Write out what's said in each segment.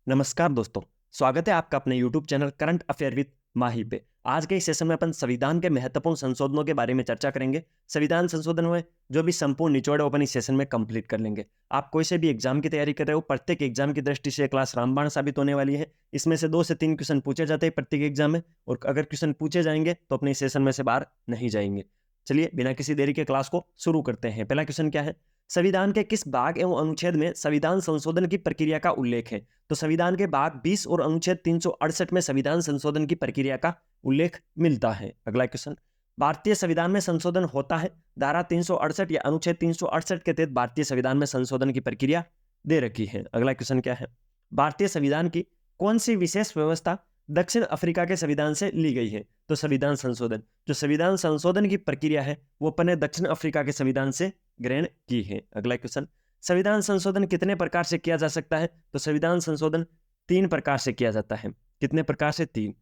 नमस्कार दोस्तों, स्वागत है आपका अपने YouTube channel current affair with Mahi पे। आज के इस सेशन में अपन संविधान के महत्वपूर्ण संशोधनों के बारे में चर्चा करेंगे। संविधान संशोधन में जो भी संपूर्ण निचोड़ है वो अपन इस सेशन में कंप्लीट कर लेंगे। आप कोई से भी एग्जाम की तैयारी कर रहे हो, प्रत्येक एग्जाम की दृष्टि से क्लास रामबाण साबित होने वाली है। इसमें से 2 से 3 क्वेश्चन पूछे जाते हैं प्रत्येक एग्जाम में, और अगर क्वेश्चन पूछे जाएंगे तो अपने सेशन में से बाहर नहीं जाएंगे। चलिए बिना किसी देरी के क्लास को शुरू करते हैं। पहला क्वेश्चन क्या है? संविधान के किस भाग एवं अनुच्छेद में संविधान संशोधन की प्रक्रिया का उल्लेख है? तो संविधान के भाग 20 और अनुच्छेद 368 में संविधान संशोधन की प्रक्रिया का उल्लेख मिलता है। अगला क्वेश्चन, भारतीय संविधान में संशोधन होता है? धारा 368 या अनुच्छेद 368 के तहत भारतीय संविधान में संशोधन की प्रक्रिया दे रखी है। अगला क्वेश्चन क्या है? भारतीय संविधान की कौन सी विशेष व्यवस्था दक्षिण अफ्रीका के संविधान से ली गई है? तो संविधान संशोधन, जो संविधान संशोधन की प्रक्रिया है वो अपन ने दक्षिण अफ्रीका के संविधान से ग्रहण की है। अगला क्वेश्चन, संविधान संशोधन कितने प्रकार से किया जा सकता है? तो संविधान संशोधन 3 प्रकार से किया जाता है। कितने प्रकार से? 3।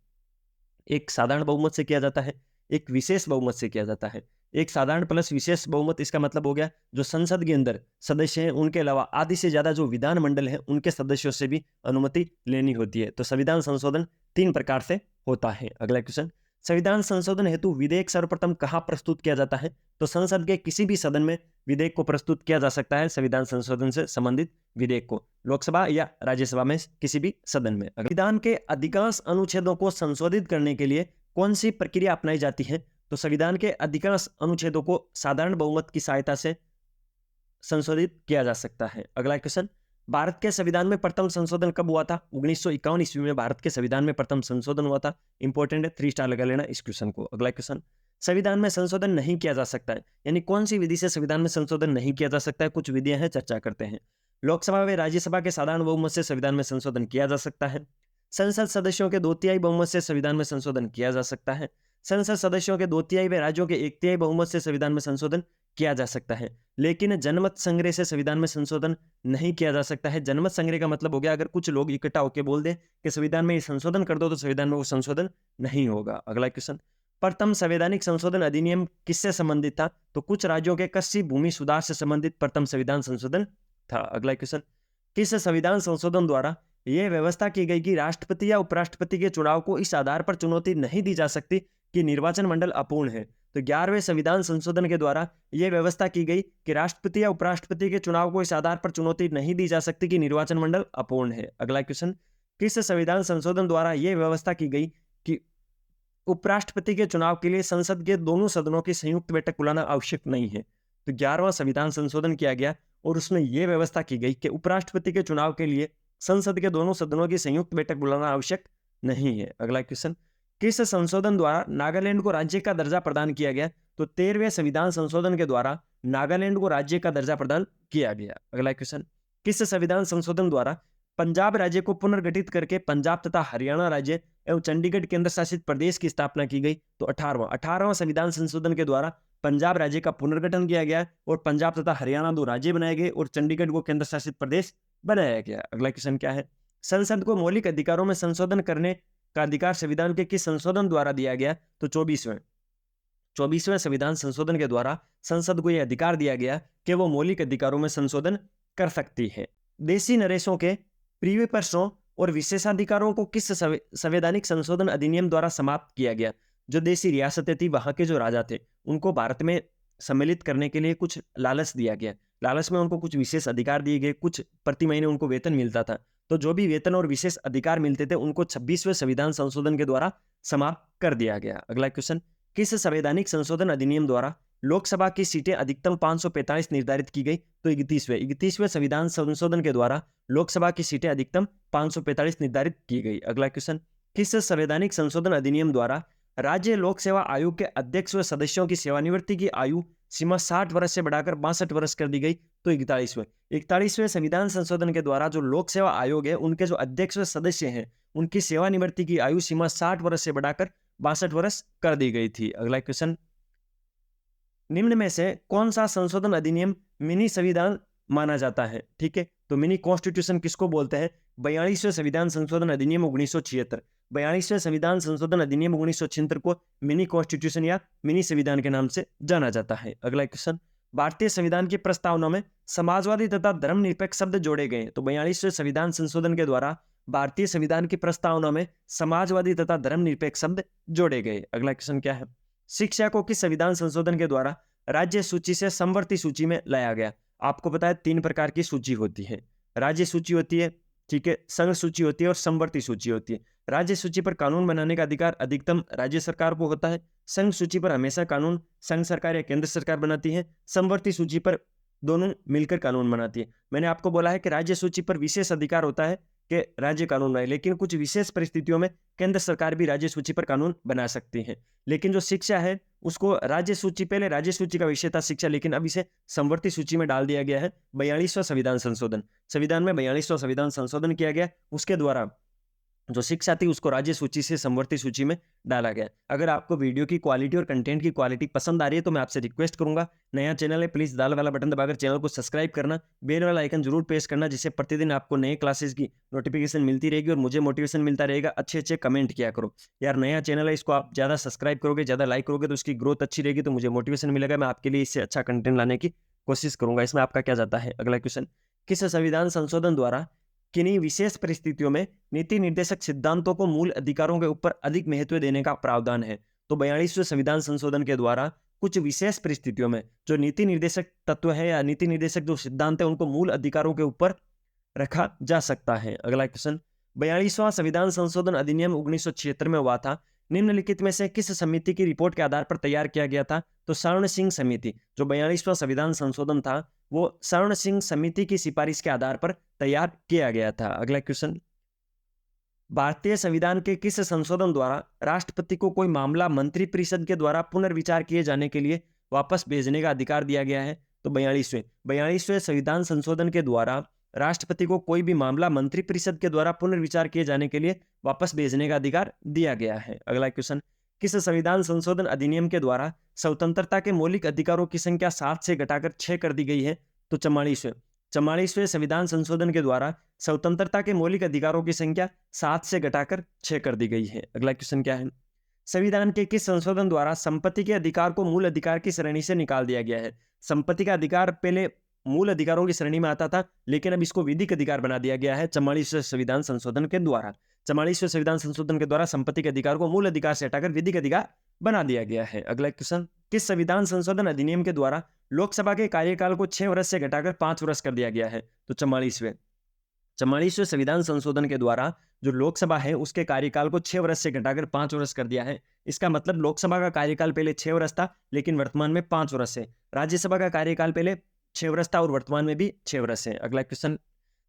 एक साधारण बहुमत से किया जाता है, एक विशेष बहुमत से किया जाता है। एक साधारण प्लस विशेष बहुमत, इसका मतलब हो गया जो संसद के अंदर सदस्य हैं उनके अलावा आधे से ज्यादा जो विधानमंडल है उनके सदस्यों से भी अनुमति लेनी होती है। तो संविधान संशोधन 3 प्रकार से होता है। अगला क्वेश्चन, संविधान संशोधन हेतु विधेयक सर्वप्रथम कहाँ प्रस्तुत किया जाता है? तो संसद के किसी भी सदन में विधेयक को प्रस्तुत किया जा सकता है। संविधान संशोधन से संबंधित विधेयक को लोकसभा या राज्यसभा में किसी भी सदन में। संविधान के अधिकांश अनुच्छेदों को संशोधित करने के लिए कौन सी प्रक्रिया अपनाई जाती है? तो संविधान के अधिकांश अनुच्छेदों को साधारण बहुमत की सहायता से संशोधित किया जा सकता है। अगला क्वेश्चन, भारत के संविधान में प्रथम संशोधन कब हुआ था? 1951 ईस्वी में भारत के संविधान में प्रथम संशोधन हुआ था। इंपॉर्टेंट है, 3 स्टार लगा लेना इस क्वेश्चन को। अगला क्वेश्चन, संविधान में संशोधन नहीं किया जा सकता है, यानी कौन सी विधि से संविधान में संशोधन नहीं किया जा सकता है? कुछ विधियां हैं, चर्चा करते हैं। लोकसभा व राज्यसभा के साधारण बहुमत से संविधान में संशोधन किया जा सकता है। संसद सदस्यों के 2/3 बहुमत से संविधान में संशोधन किया जा सकता है। संसद सदस्यों के 2/3 व राज्यों के 1/3 बहुमत से संविधान में संशोधन किया जा सकता है। लेकिन जनमत संग्रह से संविधान में संशोधन नहीं किया जा सकता है। जनमत संग्रह का मतलब हो गया अगर कुछ लोग इकट्ठा होकर बोल दें कि संविधान में ये संशोधन कर दो, तो संविधान में वो संशोधन नहीं होगा। अगला क्वेश्चन, प्रथम संवैधानिक संशोधन अधिनियम किससे संबंधित था? तो कुछ राज्यों के कृषि भूमि सुधार से संबंधित प्रथम संविधान संशोधन था। अगला क्वेश्चन, किस संविधान संशोधन द्वारा यह व्यवस्था की गई कि राष्ट्रपति या उपराष्ट्रपति के चुनाव को इस आधार पर चुनौती नहीं दी जा सकती कि निर्वाचन मंडल अपूर्ण है? तो 11वें संविधान संशोधन के द्वारा यह व्यवस्था की गई कि राष्ट्रपति या उपराष्ट्रपति के चुनाव को इस आधार पर चुनौती नहीं दी जा सकती कि निर्वाचन मंडल अपूर्ण है। अगला क्वेश्चन, किस संविधान संशोधन द्वारा यह व्यवस्था की गई कि उपराष्ट्रपति के चुनाव के लिए संसद के दोनों सदनों की संयुक्त बैठक बुलाना आवश्यक नहीं है? तो 11वां संविधान संशोधन किया गया और उसमें यह व्यवस्था की गई कि उपराष्ट्रपति के चुनाव के लिए संसद के दोनों सदनों की संयुक्त बैठक बुलाना आवश्यक नहीं है। अगला क्वेश्चन, किस संशोधन द्वारा नागालैंड को राज्य का दर्जा प्रदान किया गया? तो 13वें संविधान संशोधन के द्वारा नागालैंड को राज्य का दर्जा प्रदान किया गया। अगला क्वेश्चन, किस संविधान संशोधन द्वारा पंजाब राज्य को पुनर्गठित करके पंजाब तथा हरियाणा राज्य एवं चंडीगढ़ केंद्र शासित प्रदेश की स्थापना की गई? तो 18वां संविधान संशोधन के द्वारा पंजाब राज्य का पुनर्गठन किया गया और पंजाब तथा हरियाणा 2 राज्य बनाए गए और चंडीगढ़ को केंद्र शासित प्रदेश बनाया गया। अगला क्वेश्चन क्या है? संसद को मौलिक अधिकारों में संशोधन करने का अधिकार संविधान के किस संशोधन द्वारा दिया गया? तो 24वें संविधान संशोधन के द्वारा संसद को यह अधिकार दिया गया कि वो मौलिक अधिकारों में संशोधन कर सकती है। देशी नरेशों के प्रीविपर्सों और विशेषाधिकारों को किस संवैधानिक संशोधन अधिनियम द्वारा समाप्त किया गया? जो देशी रियासतें थी, वहां के जो राजा थे, उनको भारत में सम्मिलित करने के लिए कुछ लालच दिया गया। लालच में उनको कुछ विशेष अधिकार दिए गए, कुछ प्रति महीने उनको वेतन मिलता था। तो जो भी वेतन और विशेष अधिकार मिलते थे उनको 26वें संविधान संशोधन के द्वारा समाप्त कर दिया गया। अगला क्वेश्चन, किस संवैधानिक संशोधन अधिनियम द्वारा लोकसभा की सीटें अधिकतम 545 निर्धारित की गई? तो 31वें संविधान संशोधन के द्वारा लोकसभा की सीटें अधिकतम 545 निर्धारित की गई। अगला क्वेश्चन, किस संवैधानिक संशोधन अधिनियम द्वारा राज्य लोक सेवा आयोग के अध्यक्ष व सदस्यों की सेवानिवृत्ति की आयु सीमा 60 वर्ष से बढ़ाकर 62 वर्ष कर दी गई? तो 41वें संविधान संशोधन के द्वारा जो लोक सेवा आयोग है उनके जो अध्यक्ष व सदस्य हैं उनकी सेवानिवृत्ति की आयु सीमा 60 वर्ष से बढ़ाकर 62 वर्ष कर दी गई थी। अगला क्वेश्चन, निम्न में से कौन सा संशोधन अधिनियम मिनी संविधान माना जाता है? ठीक है, तो मिनी कॉन्स्टिट्यूशन किसको बोलते हैं? 42वें संविधान संशोधन अधिनियम 1976। 42वें संविधान संशोधन अधिनियम 1976 को मिनी कॉन्स्टिट्यूशन या मिनी संविधान के नाम से जाना जाता है। अगला क्वेश्चन, भारतीय संविधान की प्रस्तावना में समाजवादी तथा धर्मनिरपेक्ष शब्द जोड़े गए। तो 42वें संविधान संशोधन के द्वारा भारतीय संविधान की प्रस्तावना में समाजवादी तथा धर्मनिरपेक्ष शब्द जोड़े गए। अगला क्वेश्चन क्या है, शिक्षा को किस संविधान संशोधन के द्वारा राज्य सूची से समवर्ती सूची में लाया गया? आपको पता है 3 प्रकार की सूची होती है, राज्य सूची होती है, ठीक है, संघ सूची होती है और समवर्ती सूची होती है। राज्य सूची पर कानून बनाने का अधिकार अधिकतम राज्य सरकार को होता है। संघ सूची पर हमेशा कानून संघ सरकार या केंद्र सरकार बनाती है। समवर्ती सूची पर दोनों मिलकर कानून बनाती है। मैंने आपको बोला है कि राज्य सूची पर विशेष अधिकार होता है कि राज्य कानून बनाए, लेकिन कुछ विशेष परिस्थितियों में केंद्र सरकार भी राज्य सूची पर कानून बना सकती है। लेकिन जो शिक्षा है उसको राज्य सूची, पहले राज्य सूची का विषय था शिक्षा, लेकिन अब इसे समवर्ती सूची में डाल दिया गया है। 42वां संविधान संशोधन, संविधान में 42वां संविधान संशोधन किया गया, उसके द्वारा जो शिक्षा थी उसको राज्य सूची से समवर्ती सूची में डाला गया। अगर आपको वीडियो की क्वालिटी और कंटेंट की क्वालिटी पसंद आ रही है तो मैं आपसे रिक्वेस्ट करूंगा, नया चैनल है, प्लीज दाल वाला बटन दबाकर चैनल को सब्सक्राइब करना, बेल वाला आइकन जरूर प्रेस करना, जिससे प्रतिदिन आपको नए क्लासेस की नोटिफिकेशन मिलती रहेगी और मुझे मोटिवेशन मिलता रहेगा। अच्छे अच्छे कमेंट किया करो यार, नया चैनल है, इसको आप ज्यादा सब्सक्राइब करोगे, ज्यादा लाइक करोगे तो उसकी ग्रोथ अच्छी रहेगी, तो मुझे मोटिवेशन मिलेगा, मैं आपके लिए इससे अच्छा कंटेंट लाने की कोशिश करूंगा। इसमें आपका क्या जाता है? अगला क्वेश्चन, किस संविधान संशोधन द्वारा किन्हीं विशेष परिस्थितियों में नीति निर्देशक सिद्धांतों को मूल अधिकारों के ऊपर अधिक महत्व देने का प्रावधान है? तो 42वें संविधान संशोधन के द्वारा कुछ विशेष परिस्थितियों में जो नीति निर्देशक तत्व है या नीति निर्देशक जो सिद्धांत है उनको मूल अधिकारों के ऊपर रखा जा सकता है। अगला क्वेश्चन, 42वां संविधान संशोधन अधिनियम 1976 में हुआ था, निम्नलिखित में से किस समिति की रिपोर्ट के आधार पर तैयार किया गया था? तो स्वर्ण सिंह समिति, जो 42वां संविधान संशोधन था वो स्वर्ण सिंह समिति की सिफारिश के आधार पर तैयार किया गया था। अगला क्वेश्चन, भारतीय संविधान के किस संशोधन द्वारा राष्ट्रपति को कोई मामला मंत्रिपरिषद के द्वारा पुनर्विचार किए जाने के लिए वापस भेजने का अधिकार दिया गया है? तो 42वें संविधान संशोधन के द्वारा राष्ट्रपति को कोई भी मामला मंत्रिपरिषद के द्वारा पुनर्विचार किए जाने के लिए वापस भेजने का अधिकार दिया गया है। अगला क्वेश्चन, किस संविधान संशोधन अधिनियम के द्वारा स्वतंत्रता के मौलिक अधिकारों की संख्या 7 से घटाकर 6 कर दी गई है? तो 44वें संविधान संशोधन के द्वारा स्वतंत्रता के मौलिक अधिकारों की संख्या 7 से घटाकर 6 कर दी गई है। अगला क्वेश्चन क्या है, संविधान के किस संशोधन द्वारा संपत्ति के अधिकार को मूल अधिकार की श्रेणी से निकाल दिया गया है? संपत्ति का अधिकार पहले मूल अधिकारों की श्रेणी में आता था, लेकिन अब इसको विधिक अधिकार बना दिया गया है 44वें संविधान संशोधन के द्वारा। 44वें संविधान संशोधन के द्वारा संपत्ति के अधिकार को मूल अधिकार से हटाकर विधिक अधिकार बना दिया गया है। अगला क्वेश्चन, किस संविधान संशोधन अधिनियम के द्वारा लोकसभा के कार्यकाल को 6 वर्ष से घटाकर 5 वर्ष कर दिया गया है? तो 44वें संविधान संशोधन के द्वारा जो लोकसभा है उसके कार्यकाल को 6 वर्ष से घटाकर 5 वर्ष कर दिया है। इसका मतलब लोकसभा का कार्यकाल पहले 6 वर्ष था, लेकिन वर्तमान में 5 वर्ष है। राज्यसभा का कार्यकाल पहले 6 वर्ष था और वर्तमान में भी 6 वर्ष है। अगला क्वेश्चन,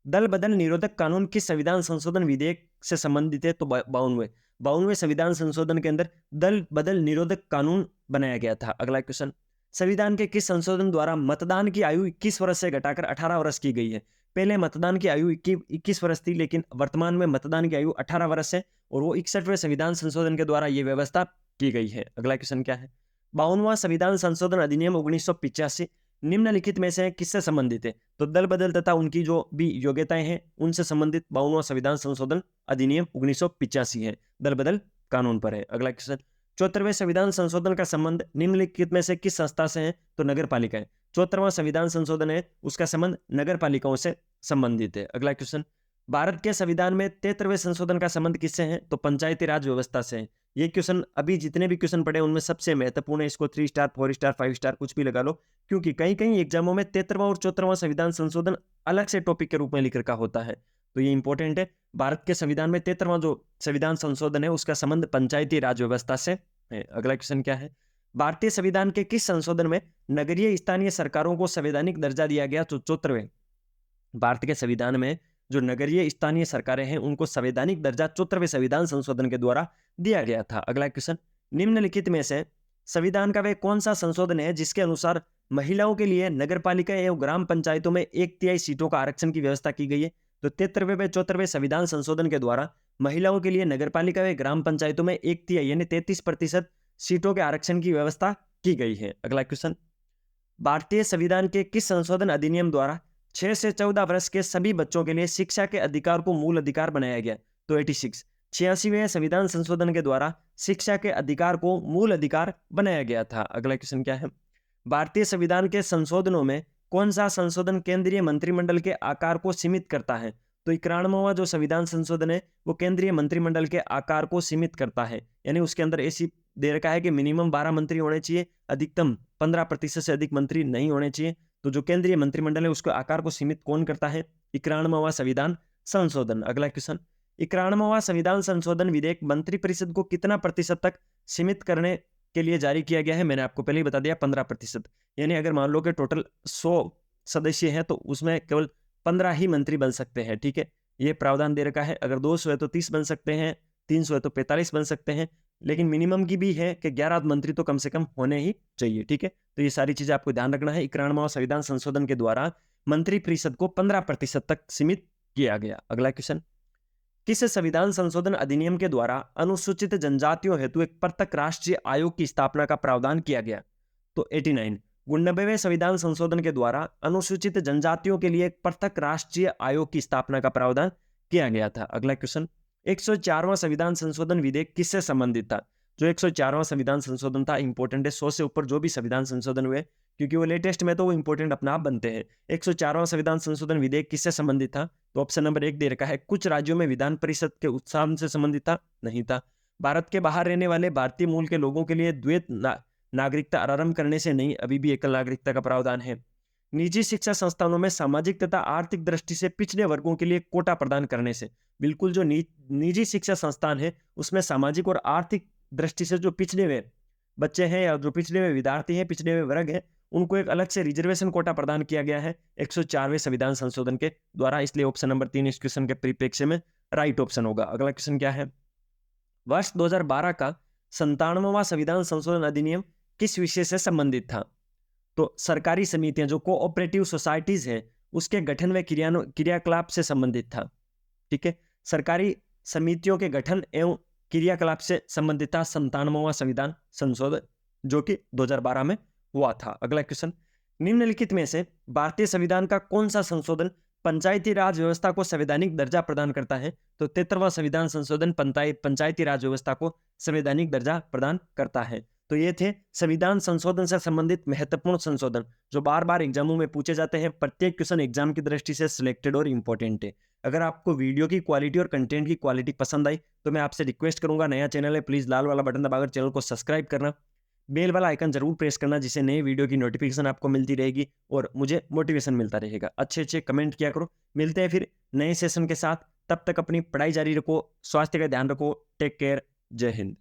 दल बदल निरोधक कानून किस संविधान संशोधन विधेयक से संबंधित है? तो 52वें संविधान संशोधन के अंदर दल बदल निरोधक कानून बनाया गया था। अगला क्वेश्चन, संविधान के किस संशोधन द्वारा मतदान की आयु 21 वर्ष से घटाकर 18 वर्ष की गई है? पहले मतदान की आयु 21 वर्ष थी, लेकिन वर्तमान में मतदान की आयु 18 वर्ष है और वो 61वें संविधान संशोधन के द्वारा ये व्यवस्था की गई है। अगला क्वेश्चन क्या है, 52वां संविधान संशोधन अधिनियम 1985 निम्नलिखित में से किससे संबंधित है? तो दल बदल तथा उनकी जो भी योग्यताएं हैं उनसे संबंधित 52वां संविधान संशोधन अधिनियम 1985 है, दल बदल कानून पर है। अगला क्वेश्चन, 74वें संविधान संशोधन का संबंध निम्नलिखित में से किस संस्था से है? तो नगर पालिका है। 74वां संविधान संशोधन है उसका संबंध नगर पालिकाओं से संबंधित है। अगला क्वेश्चन, भारत के संविधान में 73वें संशोधन का संबंध किससे है? तो पंचायती राज व्यवस्था से है। ये क्वेश्चन अभी जितने भी क्वेश्चन पढ़े उनमें सबसे महत्वपूर्ण है, इसको 3 स्टार 4 स्टार 5 स्टार कुछ भी लगा लो, क्योंकि कहीं कहीं एग्जामों में 73वां और 74वां संविधान संशोधन अलग से टॉपिक के रूप में लिख रखा होता है, तो ये इंपॉर्टेंट है। भारत के संविधान में 73वां जो संविधान संशोधन है उसका संबंध पंचायती राज व्यवस्था से है। अगला क्वेश्चन क्या है, भारतीय संविधान के किस संशोधन में नगरीय स्थानीय सरकारों को संवैधानिक दर्जा दिया गया? तो 74वें भारत के संविधान में जो नगरीय स्थानीय सरकारें हैं उनको संवैधानिक दर्जा 74वें संविधान संशोधन के द्वारा दिया गया था। अगला क्वेश्चन, निम्नलिखित में से संविधान का वह कौन सा संशोधन है जिसके अनुसार महिलाओं के लिए नगरपालिका एवं ग्राम पंचायतों में 1/3 सीटों का आरक्षण की व्यवस्था की गई है? तो 73वें व 74वें संविधान संशोधन के द्वारा महिलाओं के लिए नगरपालिका व ग्राम पंचायतों में 1/3 यानी 33% सीटों के आरक्षण की व्यवस्था की गई है। अगला क्वेश्चन, भारतीय संविधान के किस संशोधन अधिनियम द्वारा 6 से 14 वर्ष के सभी बच्चों के लिए शिक्षा के अधिकार को मूल अधिकार बनाया गया? तो 86वें संविधान संशोधन के द्वारा शिक्षा के अधिकार को मूल अधिकार बनाया गया था। अगला क्वेश्चन क्या है, भारतीय संविधान के संशोधनों में कौन सा संशोधन केंद्रीय मंत्रिमंडल के आकार को सीमित करता है? तो 91वां जो संविधान संशोधन है वो केंद्रीय मंत्रिमंडल के आकार को सीमित करता है, यानी उसके अंदर ऐसी दे रखा है कि मिनिमम 12 मंत्री होने चाहिए, अधिकतम 15% से अधिक मंत्री नहीं होने चाहिए। तो जो केंद्रीय मंत्रिमंडल है उसके आकार को सीमित कौन करता है? 91वां संविधान संशोधन। अगला क्वेश्चन, 91वां संविधान संशोधन विधेयक मंत्रिपरिषद को कितना प्रतिशत तक सीमित करने के लिए जारी किया गया है? मैंने आपको पहले ही बता दिया 15%। यानी अगर मान लो कि टोटल 100 सदस्य हैं तो उसमें केवल 15 ही मंत्री बन सकते हैं, ठीक है, ये प्रावधान दे रखा है। अगर 200 है तो 30 बन सकते हैं, 300 है तो 45 बन सकते हैं, लेकिन मिनिमम की भी है कि 11 मंत्री तो कम से कम होने ही चाहिए, ठीक है। तो ये सारी चीजें आपको ध्यान रखना है। 91वां संविधान संशोधन के द्वारा मंत्रिपरिषद को 15% तक सीमित किया गया। अगला क्वेश्चन, किस संविधान संशोधन अधिनियम के द्वारा अनुसूचित जनजातियों हेतु एक पृथक राष्ट्रीय आयोग की स्थापना का प्रावधान किया गया? तो 89 99वें संविधान संशोधन के द्वारा अनुसूचित जनजातियों के लिए एक पृथक राष्ट्रीय आयोग की स्थापना का प्रावधान किया गया था। अगला क्वेश्चन, 104वां संविधान संशोधन विधेयक किससे संबंधित था? जो 104वां संविधान संशोधन था, इंपॉर्टेंट है, 100 से ऊपर जो भी संविधान संशोधन हुए, क्योंकि वो लेटेस्ट में तो वो इंपॉर्टेंट अपने आप बनते हैं। 104वां संविधान संशोधन विधेयक किससे संबंधित था? तो ऑप्शन नंबर 1 दे रखा है, कुछ राज्यों में विधान परिषद के उत्थान से संबंधित था, नहीं था। भारत के बाहर रहने वाले भारतीय मूल के लोगों के लिए द्वैत नागरिकता आरंभ करने से नहीं, अभी भी एकल नागरिकता का प्रावधान है। निजी शिक्षा संस्थानों में सामाजिक तथा आर्थिक दृष्टि से पिछड़े वर्गों के लिए कोटा प्रदान करने से, बिल्कुल जो निजी शिक्षा संस्थान है उसमें सामाजिक और आर्थिक दृष्टि से जो पिछड़े हुए बच्चे हैं या जो पिछड़े हुए विद्यार्थी हैं, पिछड़े हुए वर्ग हैं, उनको एक अलग से रिजर्वेशन कोटा प्रदान किया गया है 104वें संविधान संशोधन के द्वारा। इसलिए ऑप्शन नंबर 3 इस क्वेश्चन के परिप्रेक्ष्य में राइट ऑप्शन होगा। अगला क्वेश्चन क्या है? वर्ष 2012 का 97वां संविधान संशोधन अधिनियम किस विषय से संबंधित था? तो सरकारी समितियां जो कोऑपरेटिव सोसाइटीज हैं उसके गठन व क्रियाकलाप से संबंधित था, ठीक है। सरकारी समितियों के गठन एवं क्रियाकलाप से संबंधित था 97वां संविधान संशोधन, जो कि 2012 में हुआ था। अगला क्वेश्चन, निम्नलिखित में से भारतीय संविधान का कौन सा संशोधन पंचायती राज व्यवस्था को संवैधानिक दर्जा प्रदान करता है? तो 73वां संविधान संशोधन पंचायती राज व्यवस्था को संवैधानिक दर्जा प्रदान करता है। तो ये थे संविधान संशोधन से संबंधित महत्वपूर्ण संशोधन जो बार बार एग्जामों में पूछे जाते हैं। प्रत्येक क्वेश्चन एग्जाम की दृष्टि से सिलेक्टेड और इंपॉर्टेंट है। अगर आपको वीडियो की क्वालिटी और कंटेंट की क्वालिटी पसंद आई तो मैं आपसे रिक्वेस्ट करूंगा, नया चैनल है, प्लीज लाल वाला बटन दबाकर चैनल को सब्सक्राइब करना, बेल वाला आइकन जरूर प्रेस करना, जिससे नए वीडियो की नोटिफिकेशन आपको मिलती रहेगी और मुझे मोटिवेशन मिलता रहेगा। अच्छे अच्छे कमेंट किया करो। मिलते हैं फिर नए सेशन के साथ, तब तक अपनी पढ़ाई जारी रखो, स्वास्थ्य का ध्यान रखो। टेक केयर, जय हिंद।